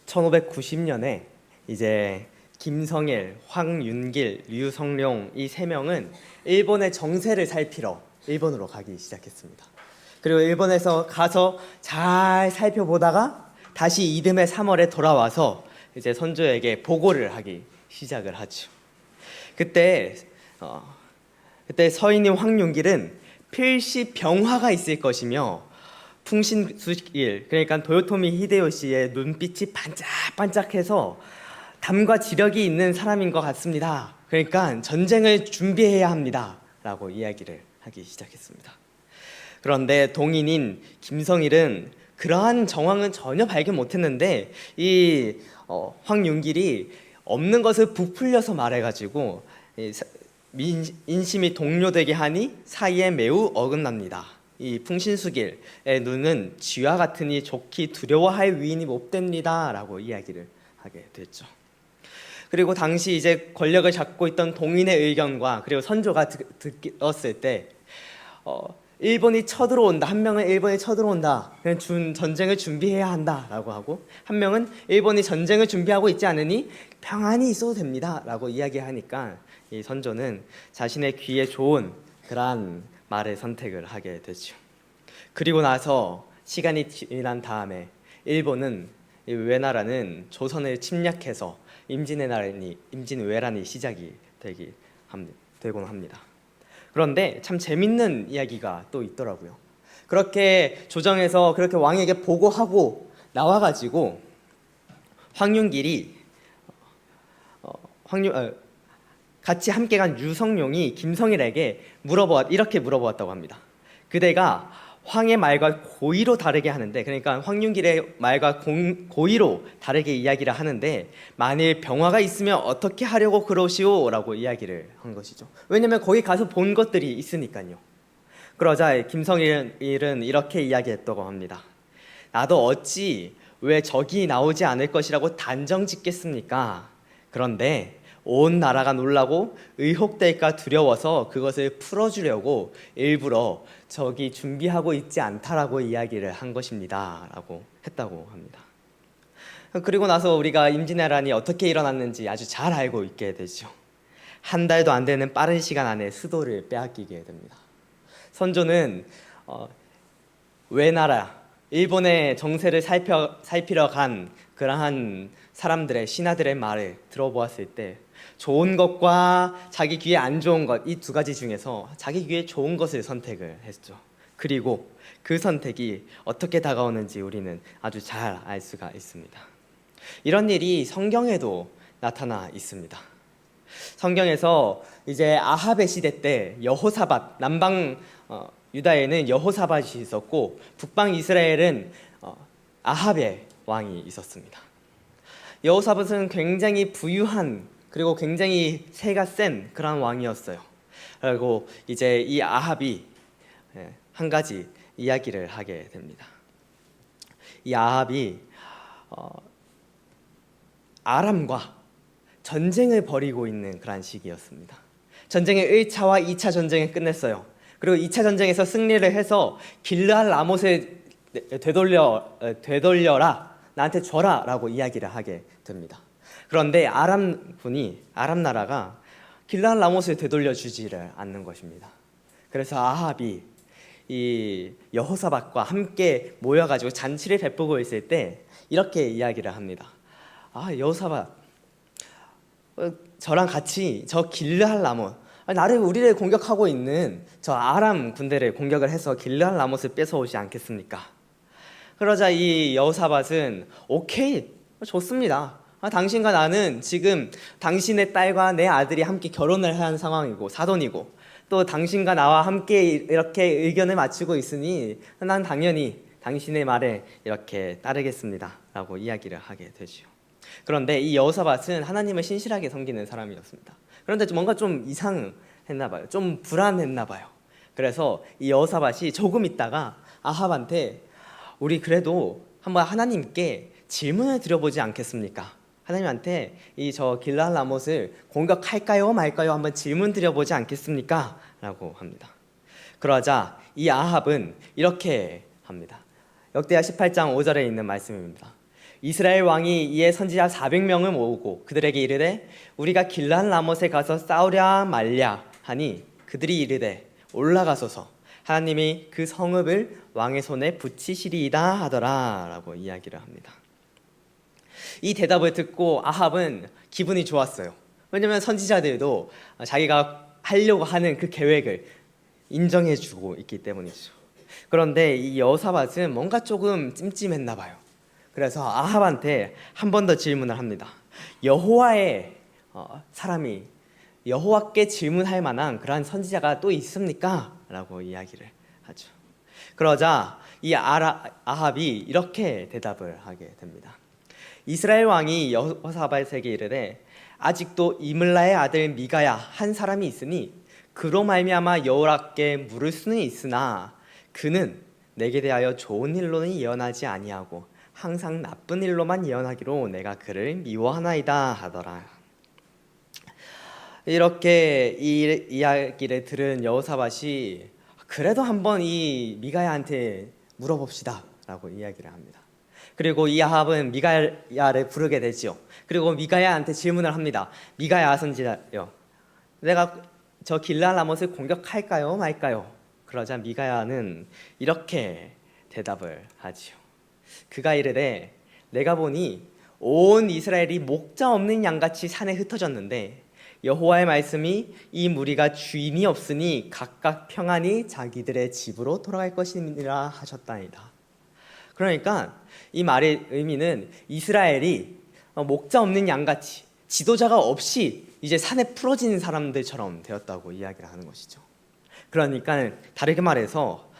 1590년에 이제 김성일, 황윤길, 류성룡 이 세 명은 일본의 정세를 살피러 일본으로 가기 시작했습니다. 그리고 일본에서 가서 잘 살펴보다가 다시 이듬해 3월에 돌아와서 이제 선조에게 보고를 하기 시작을 하죠. 그때 서인인 황윤길은 필시 병화가 있을 것이며 풍신수길, 그러니까 도요토미 히데요시의 눈빛이 반짝반짝해서 담과 지력이 있는 사람인 것 같습니다. 그러니까 전쟁을 준비해야 합니다 라고 이야기를 하기 시작했습니다. 그런데 동인인 김성일은 그러한 정황은 전혀 발견 못했는데 황윤길이 없는 것을 부풀려서 말해가지고 인심이 동요되게 하니 사이에 매우 어긋납니다. 이 풍신수길의 눈은 쥐와 같으니 좋기 두려워할 위인이 못됩니다 라고 이야기를 하게 됐죠. 그리고 당시 이제 권력을 잡고 있던 동인의 의견과 그리고 선조가 들었을 때 일본이 쳐들어온다, 한 명은 일본이 쳐들어온다, 그냥 전쟁을 준비해야 한다라고 하고, 한 명은 일본이 전쟁을 준비하고 있지 않으니 평안히 있어도 됩니다 라고 이야기하니까 이 선조는 자신의 귀에 좋은 그러한 말을 선택을 하게 되죠. 그리고 나서 시간이 지난 다음에 일본은 외나라는 조선을 침략해서 임진왜란이 시작이 되곤 합니다. 그런데 참 재밌는 이야기가 또 있더라고요. 그렇게 조정에서 그렇게 왕에게 보고하고 나와가지고 황윤길이 같이 함께 간 류성룡이 김성일에게 이렇게 물어보았다고 합니다. 그대가 황의 말과 고의로 다르게 하는데, 그러니까 황윤길의 말과 고의로 다르게 이야기를 하는데 만일 병화가 있으면 어떻게 하려고 그러시오? 라고 이야기를 한 것이죠. 왜냐면 거기 가서 본 것들이 있으니까요. 그러자 김성일은 이렇게 이야기했다고 합니다. 나도 어찌 왜 적이 나오지 않을 것이라고 단정 짓겠습니까? 그런데 온 나라가 놀라고 의혹될까 두려워서 그것을 풀어주려고 일부러 적이 준비하고 있지 않다라고 이야기를 한 것입니다 라고 했다고 합니다. 그리고 나서 우리가 임진왜란이 어떻게 일어났는지 아주 잘 알고 있게 되죠. 한 달도 안 되는 빠른 시간 안에 수도를 빼앗기게 됩니다. 선조는 외나라, 일본의 정세를 살피러 간 그러한 사람들의 신하들의 말을 들어보았을 때 좋은 것과 자기 귀에 안 좋은 것, 이 두 가지 중에서 자기 귀에 좋은 것을 선택을 했죠. 그리고 그 선택이 어떻게 다가오는지 우리는 아주 잘 알 수가 있습니다. 이런 일이 성경에도 나타나 있습니다. 성경에서 이제 아합의 시대 때 여호사밧, 남방 유다에는 여호사밧이 있었고 북방 이스라엘은 아합의 왕이 있었습니다. 여호사밧은 굉장히 부유한 그리고 굉장히 세가 센 그런 왕이었어요. 그리고 이제 이 아합이 한 가지 이야기를 하게 됩니다. 이 아합이 아람과 전쟁을 벌이고 있는 그런 시기였습니다. 전쟁의 1차와 2차 전쟁을 끝냈어요. 그리고 2차 전쟁에서 승리를 해서 길르앗 라못을 되돌려라, 나한테 줘라 라고 이야기를 하게 됩니다. 그런데 아람 나라가 길르앗 라못을 되돌려 주지를 않는 것입니다. 그래서 아합이 이 여호사밧과 함께 모여가지고 잔치를 베푸고 있을 때 이렇게 이야기를 합니다. 여호사밧, 저랑 같이 저 길르앗 라못, 우리를 공격하고 있는 저 아람 군대를 공격을 해서 길르앗 라못을 뺏어오지 않겠습니까? 그러자 이 여호사밧은 오케이, 좋습니다. 당신과 나는 지금 당신의 딸과 내 아들이 함께 결혼을 한 상황이고 사돈이고 또 당신과 나와 함께 이렇게 의견을 맞추고 있으니 난 당연히 당신의 말에 이렇게 따르겠습니다 라고 이야기를 하게 되죠. 그런데 이 여호사밧은 하나님을 신실하게 섬기는 사람이었습니다. 그런데 뭔가 좀 이상했나 봐요. 좀 불안했나 봐요. 그래서 이 여호사밧이 조금 있다가 아합한테 우리 그래도 한번 하나님께 질문을 드려보지 않겠습니까? 하나님한테 저 길르앗 라못을 공격할까요 말까요 한번 질문 드려보지 않겠습니까? 라고 합니다. 그러자 이 아합은 이렇게 합니다. 역대하 18장 5절에 있는 말씀입니다. 이스라엘 왕이 이에 선지자 400명을 모으고 그들에게 이르되 우리가 길르앗 라못에 가서 싸우랴 말랴 하니 그들이 이르되 올라가소서 하나님이 그 성읍을 왕의 손에 붙이시리이다 하더라 라고 이야기를 합니다. 이 대답을 듣고 아합은 기분이 좋았어요. 왜냐하면 선지자들도 자기가 하려고 하는 그 계획을 인정해주고 있기 때문이죠. 그런데 이 여호사밧은 뭔가 조금 찜찜했나 봐요. 그래서 아합한테 한 번 더 질문을 합니다. 여호와의 사람이 여호와께 질문할 만한 그러한 선지자가 또 있습니까? 라고 이야기를 하죠. 그러자 이 아합이 이렇게 대답을 하게 됩니다. 이스라엘 왕이 여호사밧에게 이르되 아직도 이물라의 아들 미가야 한 사람이 있으니 그로 말미암아 여호와께 물을 수는 있으나 그는 내게 대하여 좋은 일로는 예언하지 아니하고 항상 나쁜 일로만 예언하기로 내가 그를 미워하나이다 하더라. 이렇게 이 이야기를 들은 여호사밧이 그래도 한번 이 미가야한테 물어봅시다 라고 이야기를 합니다. 그리고 이 아합은 미가야를 부르게 되지요. 그리고 미가야한테 질문을 합니다. 미가야 선지자요, 내가 저 길르앗 라못을 공격할까요 말까요? 그러자 미가야는 이렇게 대답을 하지요. 그가 이르되 내가 보니 온 이스라엘이 목자 없는 양같이 산에 흩어졌는데 여호와의 말씀이 이 무리가 주인이 없으니 각각 평안히 자기들의 집으로 돌아갈 것이니라 하셨다니다. 그러니까 이 말의 의미는 이스라엘이 목자 없는 양같이 지도자가 없이 이제 산에 풀어진 사람들처럼 되었다고 이야기를 하는 것이죠. 그러니까 다르게 말해서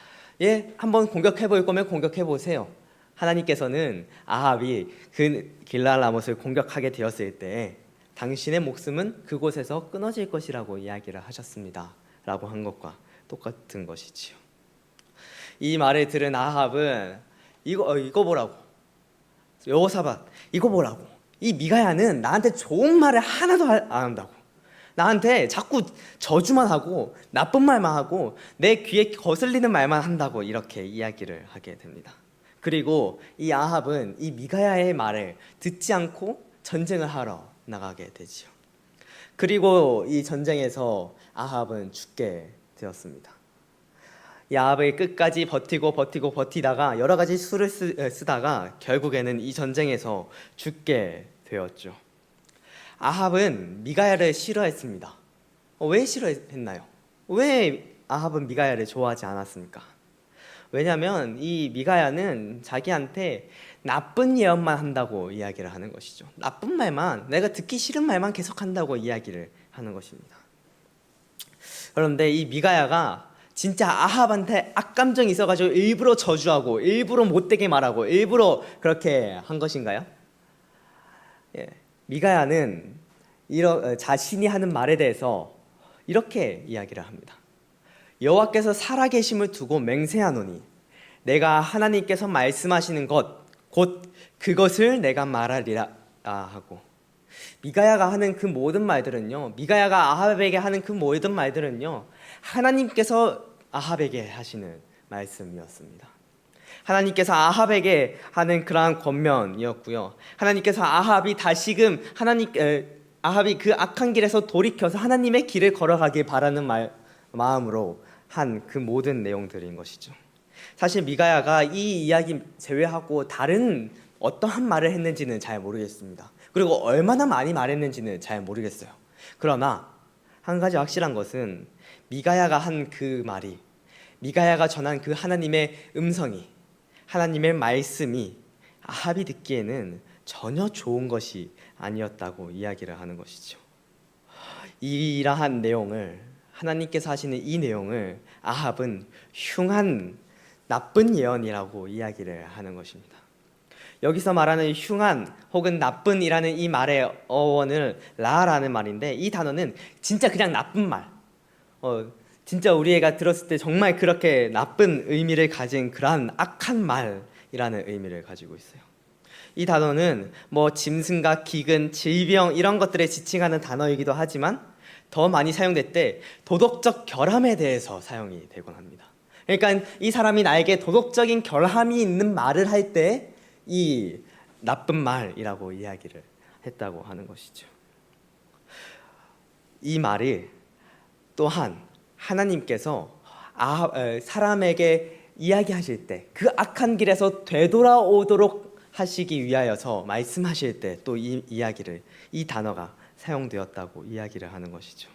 한번 공격해 볼 거면 공격해 보세요. 하나님께서는 아합이 그 길르앗 라못을 공격하게 되었을 때 당신의 목숨은 그곳에서 끊어질 것이라고 이야기를 하셨습니다 라고 한 것과 똑같은 것이지요. 이 말을 들은 아합은 이거 보라고, 여호사밧 이거 보라고, 이 미가야는 나한테 좋은 말을 하나도 안 한다고, 나한테 자꾸 저주만 하고 나쁜 말만 하고 내 귀에 거슬리는 말만 한다고 이렇게 이야기를 하게 됩니다. 그리고 이 아합은 이 미가야의 말을 듣지 않고 전쟁을 하러 나가게 되지요. 그리고 이 전쟁에서 아합은 죽게 되었습니다. 이 아합이 끝까지 버티다가 여러 가지 수를 쓰다가 결국에는 이 전쟁에서 죽게 되었죠. 아합은 미가야를 싫어했습니다. 왜 싫어했나요? 왜 아합은 미가야를 좋아하지 않았습니까? 왜냐하면 이 미가야는 자기한테 나쁜 예언만 한다고 이야기를 하는 것이죠. 나쁜 말만, 내가 듣기 싫은 말만 계속한다고 이야기를 하는 것입니다. 그런데 이 미가야가 진짜 아합한테 악감정이 있어가지고 일부러 저주하고 일부러 못되게 말하고 일부러 그렇게 한 것인가요? 미가야는 자신이 하는 말에 대해서 이렇게 이야기를 합니다. 여호와께서 살아계심을 두고 맹세하노니 내가 하나님께서 말씀하시는 것 곧 그것을 내가 말하리라 하고, 미가야가 하는 그 모든 말들은요, 미가야가 아합에게 하는 그 모든 말들은요, 하나님께서 아합에게 하시는 말씀이었습니다. 하나님께서 아합에게 하는 그러한 권면이었고요. 하나님께서 아합이 다시금 아합이 그 악한 길에서 돌이켜서 하나님의 길을 걸어가길 바라는 마음으로 한 그 모든 내용들인 것이죠. 사실 미가야가 이 이야기 제외하고 다른 어떠한 말을 했는지는 잘 모르겠습니다. 그리고 얼마나 많이 말했는지는 잘 모르겠어요. 그러나 한 가지 확실한 것은 미가야가 한 그 말이, 미가야가 전한 그 하나님의 음성이, 하나님의 말씀이 아합이 듣기에는 전혀 좋은 것이 아니었다고 이야기를 하는 것이죠. 이러한 내용을, 하나님께서 하시는 이 내용을 아합은 흉한 나쁜 예언이라고 이야기를 하는 것입니다. 여기서 말하는 흉한 혹은 나쁜이라는 이 말의 어원을 라라는 말인데, 이 단어는 진짜 그냥 나쁜 말, 진짜 우리 애가 들었을 때 정말 그렇게 나쁜 의미를 가진 그러한 악한 말이라는 의미를 가지고 있어요. 이 단어는 짐승과 기근, 질병 이런 것들에 지칭하는 단어이기도 하지만 더 많이 사용될 때 도덕적 결함에 대해서 사용이 되곤 합니다. 그러니까 이 사람이 나에게 도덕적인 결함이 있는 말을 할 때 이 나쁜 말이라고 이야기를 했다고 하는 것이죠. 이 말을 또한 하나님께서 사람에게 이야기하실 때 그 악한 길에서 되돌아오도록 하시기 위하여서 말씀하실 때 또 이 단어가 사용되었다고 이야기를 하는 것이죠.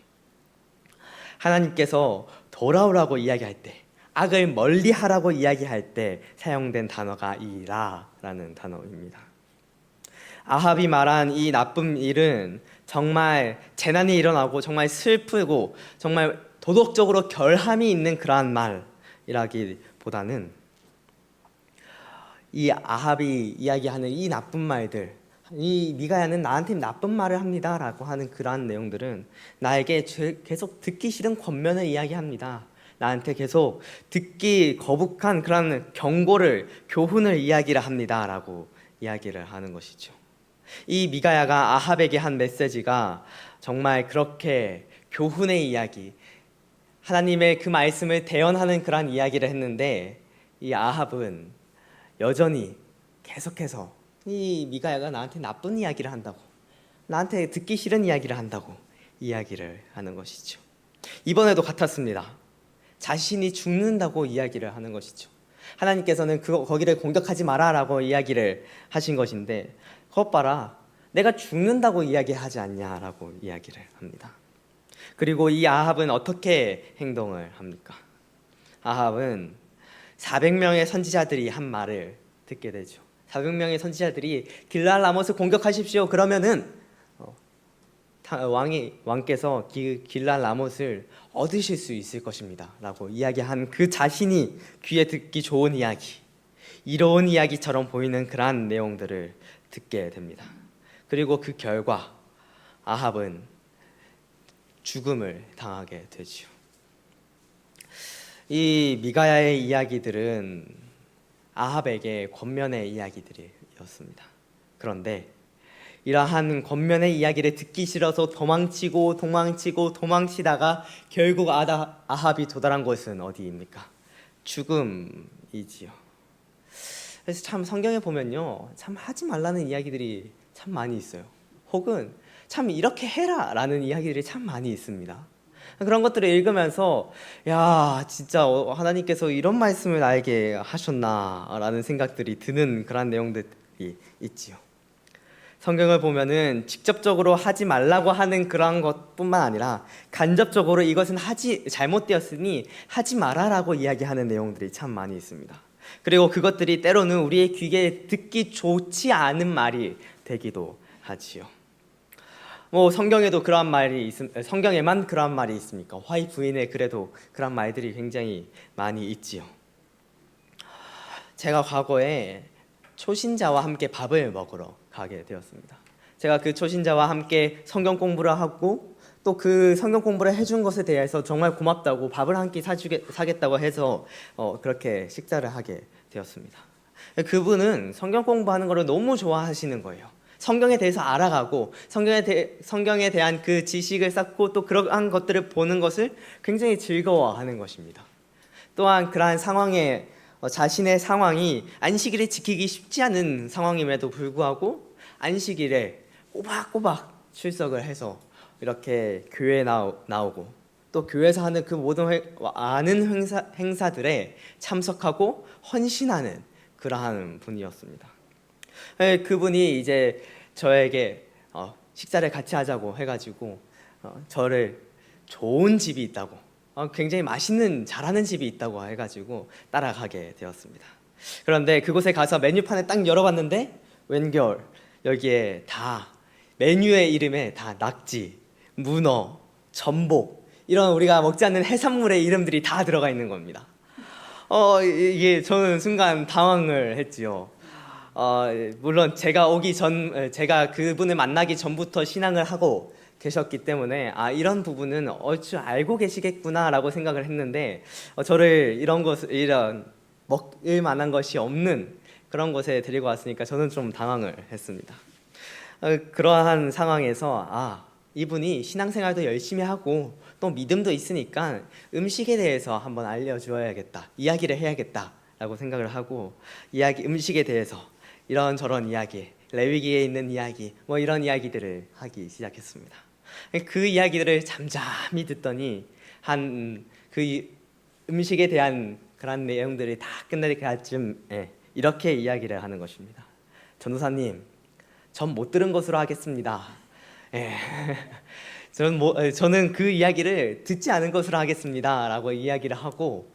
하나님께서 돌아오라고 이야기할 때, 악을 멀리하라고 이야기할 때 사용된 단어가 이 라라는 단어입니다. 아합이 말한 이 나쁜 일은 정말 재난이 일어나고 정말 슬프고 정말 도덕적으로 결함이 있는 그러한 말이라기보다는 이 아합이 이야기하는 이 나쁜 말들, 이 미가야는 나한테 나쁜 말을 합니다 라고 하는 그러한 내용들은 나에게 계속 듣기 싫은 권면을 이야기합니다. 나한테 계속 듣기 거북한 그런 경고를, 교훈을 이야기를 합니다 라고 이야기를 하는 것이죠. 이 미가야가 아합에게 한 메시지가 정말 그렇게 교훈의 이야기, 하나님의 그 말씀을 대언하는 그런 이야기를 했는데, 이 아합은 여전히 계속해서 이 미가야가 나한테 나쁜 이야기를 한다고, 나한테 듣기 싫은 이야기를 한다고 이야기를 하는 것이죠. 이번에도 같았습니다. 자신이 죽는다고 이야기를 하는 것이죠. 하나님께서는 거기를 공격하지 마라라고 이야기를 하신 것인데, 그것 봐라, 내가 죽는다고 이야기하지 않냐라고 이야기를 합니다. 그리고 이 아합은 어떻게 행동을 합니까? 아합은 400명의 선지자들이 한 말을 듣게 되죠. 400명의 선지자들이 길랄 라못을 공격하십시오. 그러면은 왕께서 길랄 라못을 얻으실 수 있을 것입니다 라고 이야기한 그 자신이 귀에 듣기 좋은 이야기, 이로운 이야기처럼 보이는 그러한 내용들을 듣게 됩니다. 그리고 그 결과 아합은 죽음을 당하게 되죠. 이 미가야의 이야기들은 아합에게 권면의 이야기들이었습니다. 그런데 이러한 권면의 이야기를 듣기 싫어서 도망치다가 결국 아합이 도달한 곳은 어디입니까? 죽음이지요. 그래서 참 성경에 보면요, 참 하지 말라는 이야기들이 참 많이 있어요. 혹은 참 이렇게 해라 라는 이야기들이 참 많이 있습니다. 그런 것들을 읽으면서 야, 진짜 하나님께서 이런 말씀을 나에게 하셨나 라는 생각들이 드는 그런 내용들이 있지요. 성경을 보면은 직접적으로 하지 말라고 하는 그런 것뿐만 아니라 간접적으로 이것은 잘못되었으니 하지 마라라고 이야기하는 내용들이 참 많이 있습니다. 그리고 그것들이 때로는 우리의 귀에 듣기 좋지 않은 말이 되기도 하지요. 성경에도 그러한 말이 성경에만 그러한 말이 있습니까? 화이 부인의 글에도 그러한 말들이 굉장히 많이 있지요. 제가 과거에 초신자와 함께 밥을 먹으러 가게 되었습니다. 제가 그 초신자와 함께 성경 공부를 하고 또 그 성경 공부를 해준 것에 대해서 정말 고맙다고 밥을 한 끼 사겠다고 해서 그렇게 식사를 하게 되었습니다. 그분은 성경 공부하는 것을 너무 좋아하시는 거예요. 성경에 대해서 알아가고 성경에 대한 그 지식을 쌓고 또 그러한 것들을 보는 것을 굉장히 즐거워하는 것입니다. 또한 그러한 상황에 자신의 상황이 안식일을 지키기 쉽지 않은 상황임에도 불구하고 안식일에 꼬박꼬박 출석을 해서 이렇게 교회에 나오고 또 교회에서 하는 그 모든 행사들에 참석하고 헌신하는 그러한 분이었습니다. 그분이 이제 저에게 식사를 같이 하자고 해가지고 저를 좋은 집이 있다고, 굉장히 맛있는 잘하는 집이 있다고 해가지고 따라가게 되었습니다. 그런데 그곳에 가서 메뉴판을 딱 열어봤는데 웬걸 여기에 다 메뉴의 이름에 다 낙지, 문어, 전복, 이런 우리가 먹지 않는 해산물의 이름들이 다 들어가 있는 겁니다. 이게 저는 순간 당황을 했지요. 물론 제가 그분을 만나기 전부터 신앙을 하고 계셨기 때문에 이런 부분은 얼추 알고 계시겠구나라고 생각을 했는데 저를 이런 먹을 만한 것이 없는 그런 곳에 데리고 왔으니까 저는 좀 당황을 했습니다. 그러한 상황에서 이분이 신앙생활도 열심히 하고 또 믿음도 있으니까 음식에 대해서 한번 알려주어야겠다, 이야기를 해야겠다라고 생각을 하고 음식에 대해서 이런저런 이야기, 레위기에 있는 이야기, 뭐 이런 이야기들을 하기 시작했습니다. 그 이야기들을 잠잠히 듣더니 한 그 음식에 대한 그런 내용들이 다 끝날 때쯤에 이렇게 이야기를 하는 것입니다. 전도사님, 전 못 들은 것으로 하겠습니다. 예. 저는 그 이야기를 듣지 않은 것으로 하겠습니다라고 이야기를 하고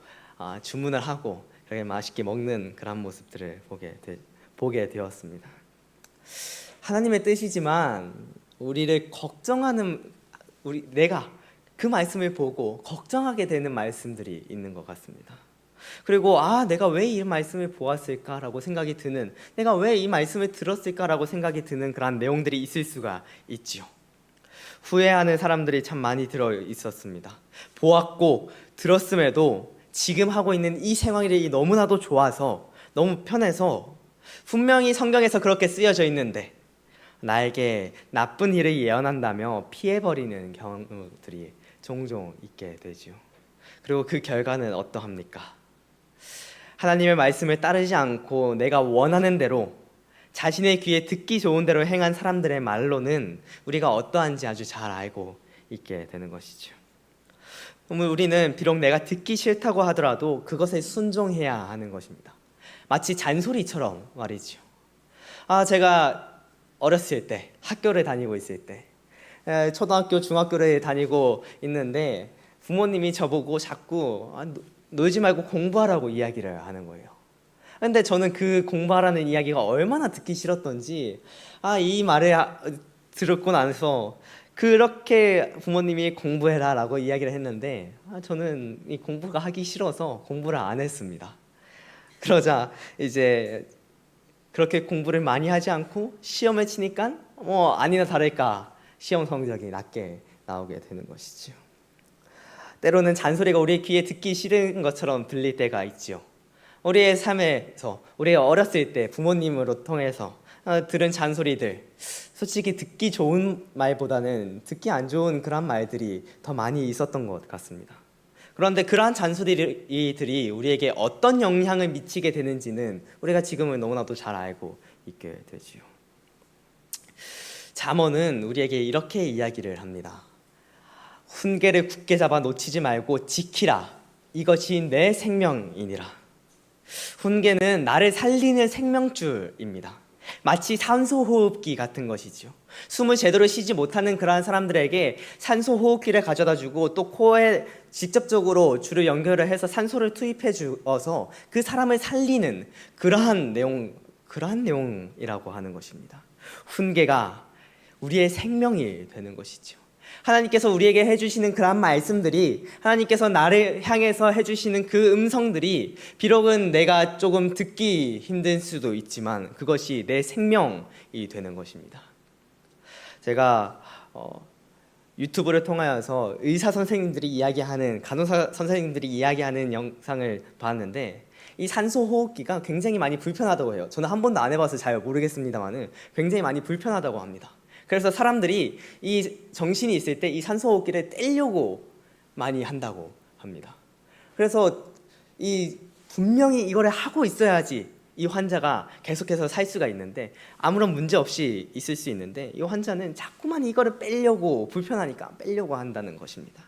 주문을 하고 그렇게 맛있게 먹는 그런 모습들을 보게 되었습니다. 하나님의 뜻이지만 우리를 걱정하는 내가 그 말씀을 보고 걱정하게 되는 말씀들이 있는 것 같습니다. 그리고 내가 왜 이 말씀을 보았을까라고 생각이 드는, 내가 왜 이 말씀을 들었을까라고 생각이 드는 그런 내용들이 있을 수가 있지요. 후회하는 사람들이 참 많이 들어 있었습니다. 보았고 들었음에도 지금 하고 있는 이 생활이 너무나도 좋아서, 너무 편해서, 분명히 성경에서 그렇게 쓰여져 있는데 나에게 나쁜 일을 예언한다며 피해버리는 경우들이 종종 있게 되죠. 그리고 그 결과는 어떠합니까? 하나님의 말씀을 따르지 않고 내가 원하는 대로, 자신의 귀에 듣기 좋은 대로 행한 사람들의 말로는 우리가 어떠한지 아주 잘 알고 있게 되는 것이죠. 우리는 비록 내가 듣기 싫다고 하더라도 그것에 순종해야 하는 것입니다. 마치 잔소리처럼 말이죠. 제가 어렸을 때, 학교를 다니고 있을 때, 초등학교, 중학교를 다니고 있는데 부모님이 저보고 자꾸 놀지 말고 공부하라고 이야기를 하는 거예요. 근데 저는 그 공부하라는 이야기가 얼마나 듣기 싫었던지 이 말을 듣고 나서 그렇게 부모님이 공부해라 라고 이야기를 했는데 저는 이 공부가 하기 싫어서 공부를 안 했습니다. 그러자 이제 그렇게 공부를 많이 하지 않고 시험을 치니까 아니나 다를까 시험 성적이 낮게 나오게 되는 것이죠. 때로는 잔소리가 우리의 귀에 듣기 싫은 것처럼 들릴 때가 있지요. 우리의 삶에서, 우리가 어렸을 때 부모님으로 통해서 들은 잔소리들, 솔직히 듣기 좋은 말보다는 듣기 안 좋은 그런 말들이 더 많이 있었던 것 같습니다. 그런데 그러한 잔소리들이 우리에게 어떤 영향을 미치게 되는지는 우리가 지금은 너무나도 잘 알고 있게 되지요. 잠언은 우리에게 이렇게 이야기를 합니다. 훈계를 굳게 잡아 놓치지 말고 지키라. 이것이 내 생명이니라. 훈계는 나를 살리는 생명줄입니다. 마치 산소호흡기 같은 것이죠. 숨을 제대로 쉬지 못하는 그러한 사람들에게 산소호흡기를 가져다주고 또 코에 직접적으로 줄을 연결을 해서 산소를 투입해 주어서 그 사람을 살리는 그러한 내용이라고 하는 것입니다. 훈계가 우리의 생명이 되는 것이죠. 하나님께서 우리에게 해주시는 그런 말씀들이, 하나님께서 나를 향해서 해주시는 그 음성들이 비록은 내가 조금 듣기 힘든 수도 있지만 그것이 내 생명이 되는 것입니다. 제가 유튜브를 통하여서 의사 선생님들이 이야기하는, 간호사 선생님들이 이야기하는 영상을 봤는데 이 산소 호흡기가 굉장히 많이 불편하다고 해요. 저는 한 번도 안 해봐서 잘 모르겠습니다만 굉장히 많이 불편하다고 합니다. 그래서 사람들이 이 정신이 있을 때 이 산소호흡기를 떼려고 많이 한다고 합니다. 그래서 분명히 이거를 하고 있어야지 이 환자가 계속해서 살 수가 있는데 아무런 문제 없이 있을 수 있는데 이 환자는 자꾸만 이거를 빼려고, 불편하니까 빼려고 한다는 것입니다.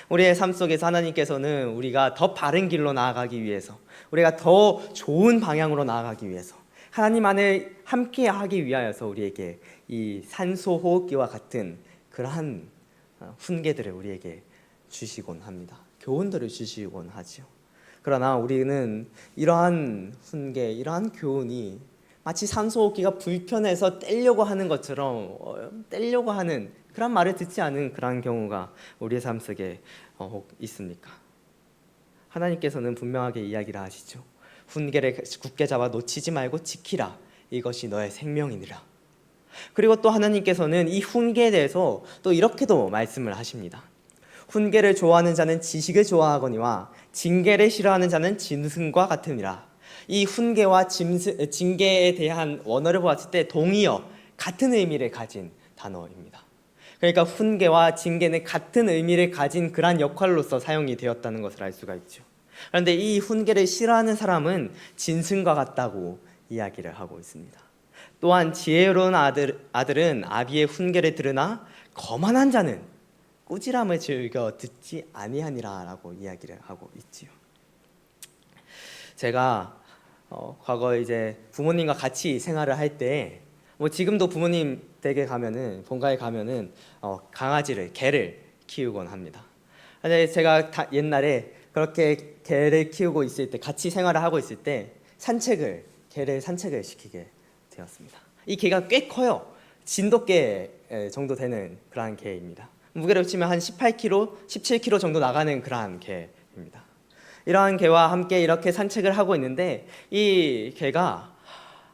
우리의 삶 속에서 하나님께서는 우리가 더 바른 길로 나아가기 위해서, 우리가 더 좋은 방향으로 나아가기 위해서, 하나님 안에 함께 하기 위하여서 우리에게 이 산소 호흡기와 같은 그러한 훈계들을 우리에게 주시곤 합니다. 교훈들을 주시곤 하죠. 그러나 우리는 이러한 훈계, 이러한 교훈이 마치 산소 호흡기가 불편해서 떼려고 하는 것처럼 떼려고 하는 그런 말을 듣지 않은 그런 경우가 우리의 삶 속에 혹 있습니까? 하나님께서는 분명하게 이야기를 하시죠. 훈계를 굳게 잡아 놓치지 말고 지키라. 이것이 너의 생명이니라. 그리고 또 하나님께서는 이 훈계에 대해서 또 이렇게도 말씀을 하십니다. 훈계를 좋아하는 자는 지식을 좋아하거니와 징계를 싫어하는 자는 짐승과 같으니라. 이 훈계와 징계에 대한 원어를 보았을 때 동의어, 같은 의미를 가진 단어입니다. 그러니까 훈계와 징계는 같은 의미를 가진 그러한 역할로서 사용이 되었다는 것을 알 수가 있죠. 그런데 이 훈계를 싫어하는 사람은 짐승과 같다고 이야기를 하고 있습니다. 또한 지혜로운 아들은 아비의 훈계를 들으나 거만한 자는 꾸지람을 즐겨 듣지 아니하니라라고 이야기를 하고 있지요. 제가 과거 이제 부모님과 같이 생활을 할 때, 뭐 지금도 부모님 댁에 가면은 본가에 가면은 강아지를 개를 키우곤 합니다. 근데 제가 옛날에 그렇게 개를 키우고 있을 때, 같이 생활을 하고 있을 때 개를 산책을 시키게 되었습니다. 이 개가 꽤 커요. 진돗개 정도 되는 그러한 개입니다. 무게로 치면 한 18kg, 17kg 정도 나가는 그러한 개입니다. 이러한 개와 함께 이렇게 산책을 하고 있는데 이 개가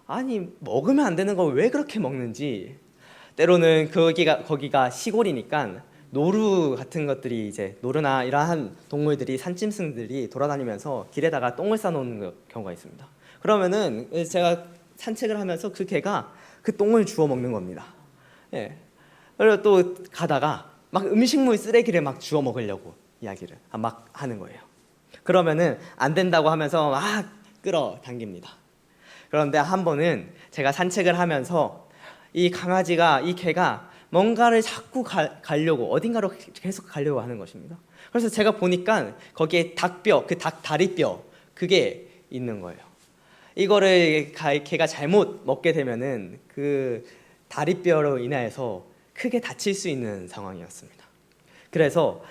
아니 먹으면 안 되는 걸 왜 그렇게 먹는지, 때로는 거기가 시골이니까 노루 같은 것들이, 이제 노루나 이러한 동물들이, 산짐승들이 돌아다니면서 길에다가 똥을 싸놓는 경우가 있습니다. 그러면은 제가 산책을 하면서 그 개가 그 똥을 주워 먹는 겁니다. 예. 그리고 또 가다가 막 음식물 쓰레기를 막 주워 먹으려고 이야기를 막 하는 거예요. 그러면은 안 된다고 하면서 막 끌어당깁니다. 그런데 한 번은 제가 산책을 하면서 이 개가 뭔가를 자꾸 가려고, 어딘가로 계속 가려고 하는 것입니다. 그래서 제가 보니까 거기에 닭뼈, 그 닭 다리뼈, 그게 있는 거예요. 이거를 개가 잘못 먹게 되면은 그 다리뼈로 인해서 크게 다칠 수 있는 상황이었습니다. 그래서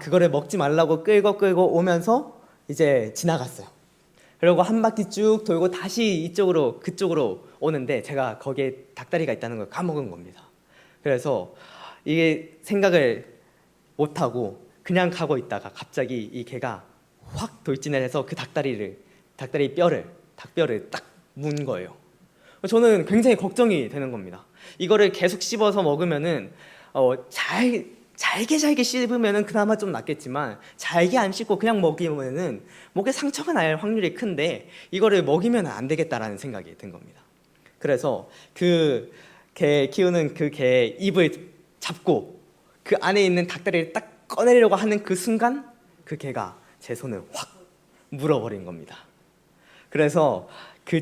그거를 먹지 말라고 끌고 오면서 이제 지나갔어요. 그리고 한 바퀴 쭉 돌고 다시 그쪽으로 오는데 제가 거기에 닭다리가 있다는 걸 까먹은 겁니다. 그래서 이게 생각을 못하고 그냥 가고 있다가 갑자기 이 개가 확 돌진을 해서 그 닭뼈를 딱 문 거예요. 저는 굉장히 걱정이 되는 겁니다. 이거를 계속 씹어서 먹으면은 잘게 씹으면은 그나마 좀 낫겠지만, 잘게 안 씹고 그냥 먹이면은 목에 상처가 날 확률이 큰데 이거를 먹이면 안 되겠다라는 생각이 든 겁니다. 그래서 그 개 키우는 그 개의 입을 잡고 그 안에 있는 닭다리를 딱 꺼내려고 하는 그 순간 그 개가 제 손을 확 물어버린 겁니다. 그래서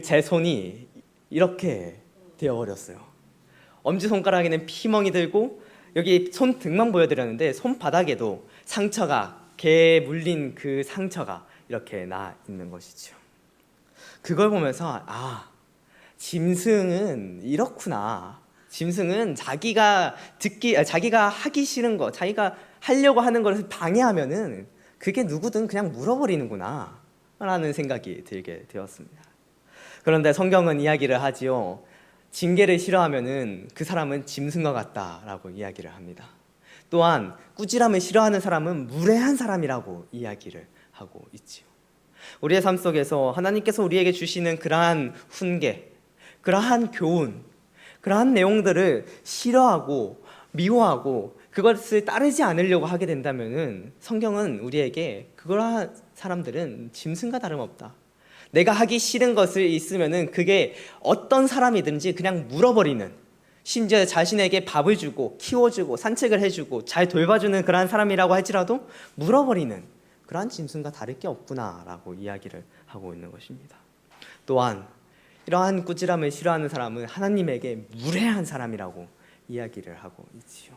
제 손이 이렇게 되어버렸어요. 엄지손가락에는 피멍이 들고, 여기 손등만 보여드렸는데 손바닥에도 개에 물린 그 상처가 이렇게 나 있는 것이죠. 그걸 보면서 짐승은 이렇구나. 짐승은 자기가 하기 싫은 거, 자기가 하려고 하는 것을 방해하면은 그게 누구든 그냥 물어버리는구나 라는 생각이 들게 되었습니다. 그런데 성경은 이야기를 하지요. 징계를 싫어하면은 그 사람은 짐승과 같다라고 이야기를 합니다. 또한 꾸지람을 싫어하는 사람은 무례한 사람이라고 이야기를 하고 있지요. 우리의 삶 속에서 하나님께서 우리에게 주시는 그러한 훈계, 그러한 교훈, 그러한 내용들을 싫어하고 미워하고 그것을 따르지 않으려고 하게 된다면은 성경은 우리에게 그러한 사람들은 짐승과 다름없다. 내가 하기 싫은 것을 있으면은 그게 어떤 사람이든지 그냥 물어버리는, 심지어 자신에게 밥을 주고 키워주고 산책을 해주고 잘 돌봐주는 그러한 사람이라고 할지라도 물어버리는 그러한 짐승과 다를 게 없구나라고 이야기를 하고 있는 것입니다. 또한 이러한 꾸지람을 싫어하는 사람은 하나님에게 무례한 사람이라고 이야기를 하고 있지요.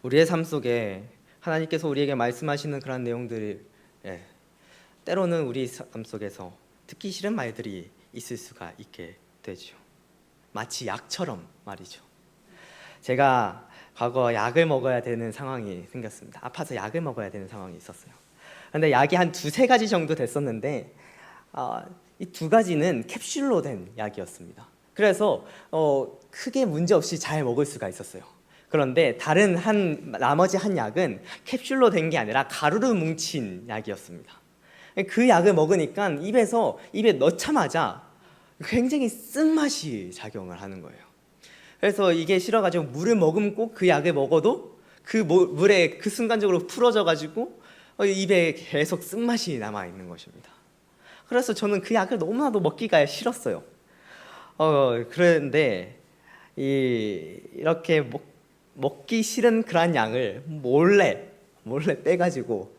우리의 삶 속에 하나님께서 우리에게 말씀하시는 그런 내용들을 때로는 우리 삶 속에서 듣기 싫은 말들이 있을 수가 있게 되죠. 마치 약처럼 말이죠. 제가 과거 약을 먹어야 되는 상황이 생겼습니다. 아파서 약을 먹어야 되는 상황이 있었어요. 그런데 약이 한 2-3가지 정도 됐었는데 이 2가지는 캡슐로 된 약이었습니다. 그래서 크게 문제없이 잘 먹을 수가 있었어요. 그런데 나머지 한 약은 캡슐로 된 게 아니라 가루로 뭉친 약이었습니다. 그 약을 먹으니까 입에 넣자마자 굉장히 쓴맛이 작용을 하는 거예요. 그래서 이게 싫어가지고 물을 머금고 그 약을 먹어도 그 물에 순간적으로 풀어져가지고 입에 계속 쓴맛이 남아있는 것입니다. 그래서 저는 그 약을 너무나도 먹기가 싫었어요. 그런데 이렇게 먹기 싫은 그런 양을 몰래 빼가지고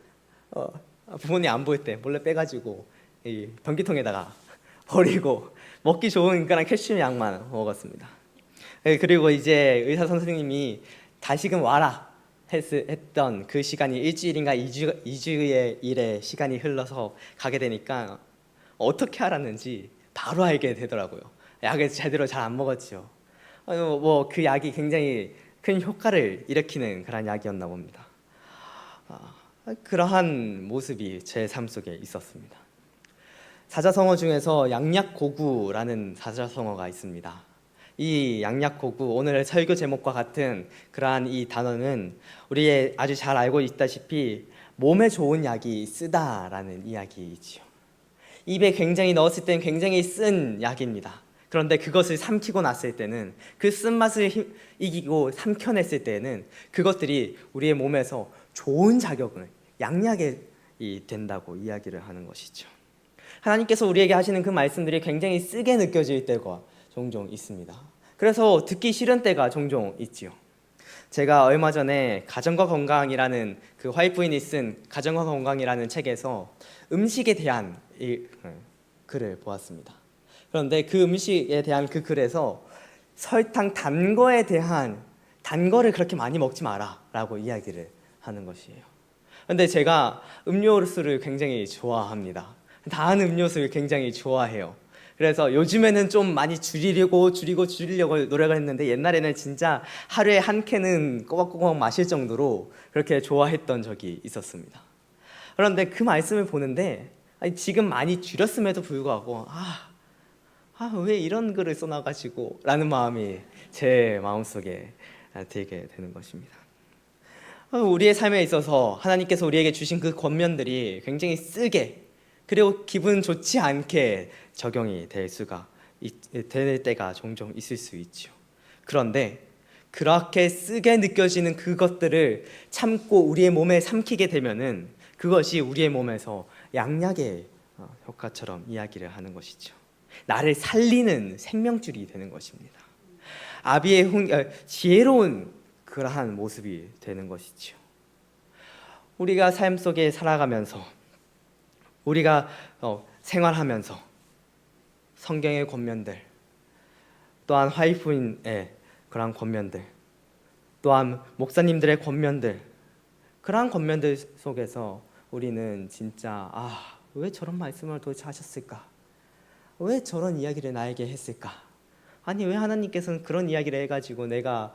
부모님 안 보일 때 몰래 빼가지고 이 변기통에다가 버리고 먹기 좋은 그런 칼슘 약만 먹었습니다. 그리고 이제 의사 선생님이 다시금 와라 했던 그 시간이 일주일인가 2주의 일의 시간이 흘러서 가게 되니까 어떻게 알았는지 바로 알게 되더라고요. 약을 제대로 잘 안 먹었지요. 뭐 그 약이 굉장히 큰 효과를 일으키는 그런 약이었나 봅니다. 그러한 모습이 제 삶 속에 있었습니다. 사자성어 중에서 양약고구라는 사자성어가 있습니다. 이 양약고구, 오늘 설교 제목과 같은 그러한 이 단어는 우리 아주 잘 알고 있다시피 몸에 좋은 약이 쓰다라는 이야기이지요. 입에 굉장히 넣었을 때는 굉장히 쓴 약입니다. 그런데 그것을 삼키고 났을 때는 그 쓴맛을 이기고 삼켜냈을 때는 그것들이 우리의 몸에서 좋은 작용을 양약이 된다고 이야기를 하는 것이죠. 하나님께서 우리에게 하시는 그 말씀들이 굉장히 쓰게 느껴질 때가 종종 있습니다. 그래서 듣기 싫은 때가 종종 있지요. 제가 얼마 전에 가정과 건강이라는 그 화이트 부인이 쓴 가정과 건강이라는 책에서 음식에 대한 글을 보았습니다. 그런데 그 음식에 대한 그 글에서 설탕, 단 거를 그렇게 많이 먹지 마라라고 이야기를 하는 것이에요. 그런데 제가 음료수를 굉장히 좋아합니다. 단 음료수를 굉장히 좋아해요. 그래서 요즘에는 좀 많이 줄이려고 노력을 했는데 옛날에는 진짜 하루에 한 캔은 꼬박꼬박 마실 정도로 그렇게 좋아했던 적이 있었습니다. 그런데 그 말씀을 보는데 지금 많이 줄였음에도 불구하고 왜 이런 글을 써놔가지고 라는 마음이 제 마음속에 들게 되는 것입니다. 우리의 삶에 있어서 하나님께서 우리에게 주신 그 권면들이 굉장히 쓰게 그리고 기분 좋지 않게 적용이 될 때가 종종 있을 수 있죠. 그런데 그렇게 쓰게 느껴지는 그것들을 참고 우리의 몸에 삼키게 되면은 그것이 우리의 몸에서 양약의 효과처럼 이야기를 하는 것이죠. 나를 살리는 생명줄이 되는 것입니다. 지혜로운 그러한 모습이 되는 것이죠. 우리가 삶 속에 살아가면서 우리가 생활하면서 성경의 권면들, 또한 화이트부인의 그러한 권면들, 또한 목사님들의 권면들, 그러한 권면들 속에서 우리는 진짜 왜 저런 말씀을 도대체 하셨을까? 왜 저런 이야기를 나에게 했을까? 아니 왜 하나님께서는 그런 이야기를 해가지고 내가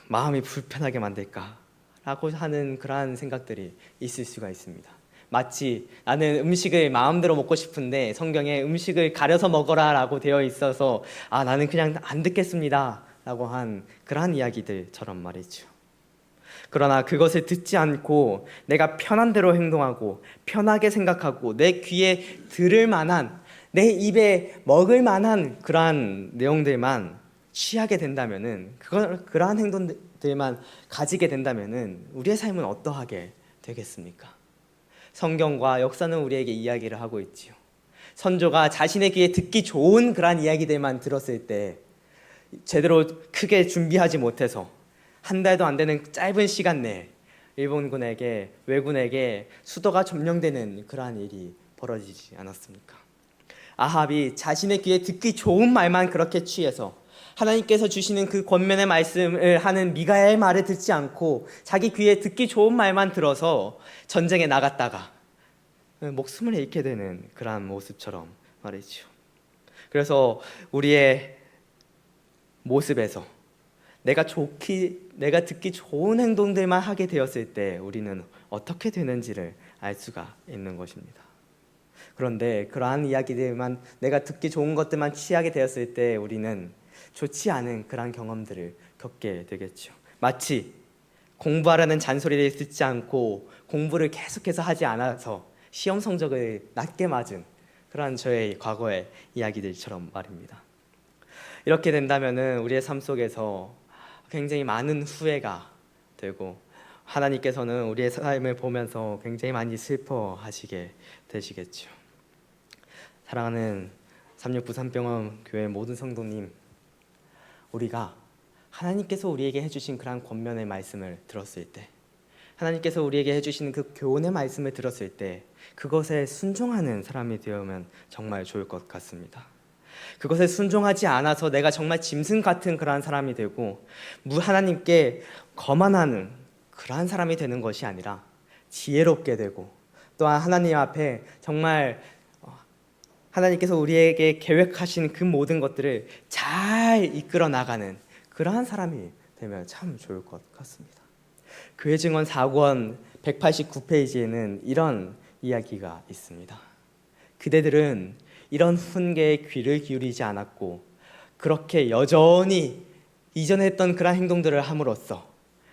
마음이 불편하게 만들까? 라고 하는 그러한 생각들이 있을 수가 있습니다. 마치 나는 음식을 마음대로 먹고 싶은데 성경에 음식을 가려서 먹어라 라고 되어 있어서 나는 그냥 안 듣겠습니다 라고 한 그러한 이야기들처럼 말이죠. 그러나 그것을 듣지 않고 내가 편한 대로 행동하고 편하게 생각하고 내 귀에 들을 만한 내 입에 먹을 만한 그러한 내용들만 취하게 된다면은 그러한 행동들만 가지게 된다면은 우리의 삶은 어떠하게 되겠습니까? 성경과 역사는 우리에게 이야기를 하고 있지요. 선조가 자신의 귀에 듣기 좋은 그러한 이야기들만 들었을 때 제대로 크게 준비하지 못해서 한 달도 안 되는 짧은 시간 내에 왜군에게 수도가 점령되는 그러한 일이 벌어지지 않았습니까? 아합이 자신의 귀에 듣기 좋은 말만 그렇게 취해서 하나님께서 주시는 그 권면의 말씀을 하는 미가야의 말을 듣지 않고 자기 귀에 듣기 좋은 말만 들어서 전쟁에 나갔다가 목숨을 잃게 되는 그러한 모습처럼 말이죠. 그래서 우리의 모습에서 내가 듣기 좋은 행동들만 하게 되었을 때 우리는 어떻게 되는지를 알 수가 있는 것입니다. 그런데 그러한 이야기들만 내가 듣기 좋은 것들만 취하게 되었을 때 우리는 좋지 않은 그러한 경험들을 겪게 되겠죠. 마치 공부하라는 잔소리를 듣지 않고 공부를 계속해서 하지 않아서 시험 성적을 낮게 맞은 그러한 저의 과거의 이야기들처럼 말입니다. 이렇게 된다면은 우리의 삶 속에서 굉장히 많은 후회가 되고 하나님께서는 우리의 삶을 보면서 굉장히 많이 슬퍼하시게 되시겠죠. 사랑하는 3693병원 교회 모든 성도님, 우리가 하나님께서 우리에게 해주신 그러한 권면의 말씀을 들었을 때 하나님께서 우리에게 해주시는 그 교훈의 말씀을 들었을 때 그것에 순종하는 사람이 되면 정말 좋을 것 같습니다. 그것에 순종하지 않아서 내가 정말 짐승 같은 그러한 사람이 되고 하나님께 거만하는 그러한 사람이 되는 것이 아니라 지혜롭게 되고 또한 하나님 앞에 정말 하나님께서 우리에게 계획하신 그 모든 것들을 잘 이끌어 나가는 그러한 사람이 되면 참 좋을 것 같습니다. 교회 증언 4권 189페이지에는 이런 이야기가 있습니다. 그대들은 이런 훈계에 귀를 기울이지 않았고 그렇게 여전히 이전에 했던 그런 행동들을 함으로써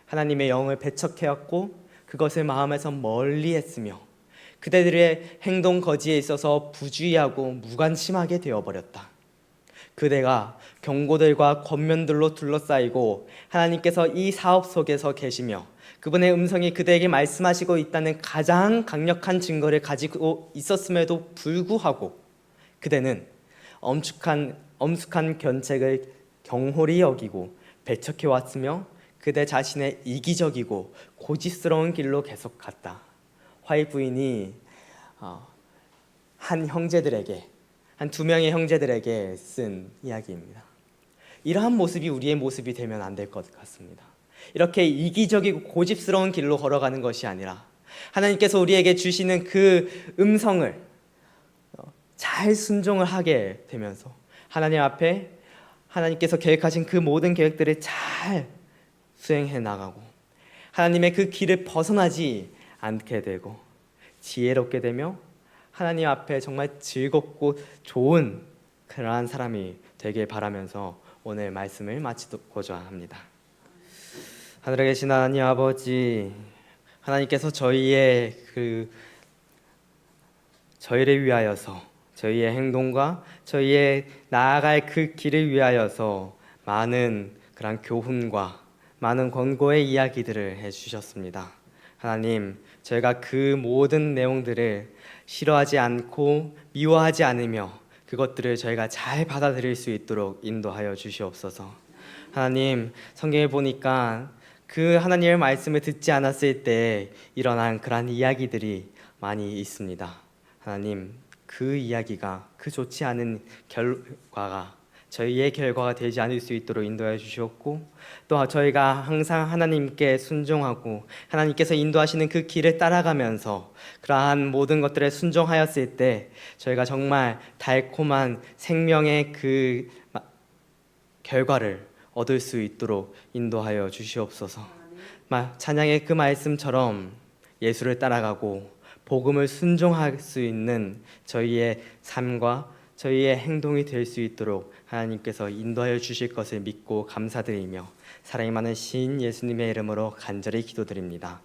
하나님의 영을 배척해왔고 그것을 마음에서 멀리했으며 그대들의 행동 거지에 있어서 부주의하고 무관심하게 되어버렸다. 그대가 경고들과 권면들로 둘러싸이고 하나님께서 이 사업 속에서 계시며 그분의 음성이 그대에게 말씀하시고 있다는 가장 강력한 증거를 가지고 있었음에도 불구하고 그대는 엄숙한 견책을 경홀히 여기고 배척해 왔으며 그대 자신의 이기적이고 고집스러운 길로 계속 갔다. 화이 부인이 한 두 명의 형제들에게 쓴 이야기입니다. 이러한 모습이 우리의 모습이 되면 안 될 것 같습니다. 이렇게 이기적이고 고집스러운 길로 걸어가는 것이 아니라 하나님께서 우리에게 주시는 그 음성을 잘 순종을 하게 되면서 하나님 앞에 하나님께서 계획하신 그 모든 계획들을 잘 수행해 나가고 하나님의 그 길을 벗어나지 않게 되고 지혜롭게 되며 하나님 앞에 정말 즐겁고 좋은 그러한 사람이 되길 바라면서 오늘 말씀을 마치고자 합니다. 하늘에 계신 하나님 아버지, 하나님께서 저희를 위하여서 저희의 행동과 저희의 나아갈 그 길을 위하여서 많은 그런 교훈과 많은 권고의 이야기들을 해주셨습니다. 하나님, 저희가 그 모든 내용들을 싫어하지 않고 미워하지 않으며 그것들을 저희가 잘 받아들일 수 있도록 인도하여 주시옵소서. 하나님, 성경에 보니까 그 하나님의 말씀을 듣지 않았을 때 일어난 그러한 이야기들이 많이 있습니다. 하나님, 그 이야기가 그 좋지 않은 결과가 저희의 결과가 되지 않을 수 있도록 인도해 주시옵고 또 저희가 항상 하나님께 순종하고 하나님께서 인도하시는 그 길을 따라가면서 그러한 모든 것들에 순종하였을 때 저희가 정말 달콤한 생명의 그 결과를 얻을 수 있도록 인도하여 주시옵소서. 찬양의 그 말씀처럼 예수를 따라가고 복음을 순종할 수 있는 저희의 삶과 저희의 행동이 될 수 있도록 하나님께서 인도하여 주실 것을 믿고 감사드리며 사랑이 많으신 예수님의 이름으로 간절히 기도드립니다.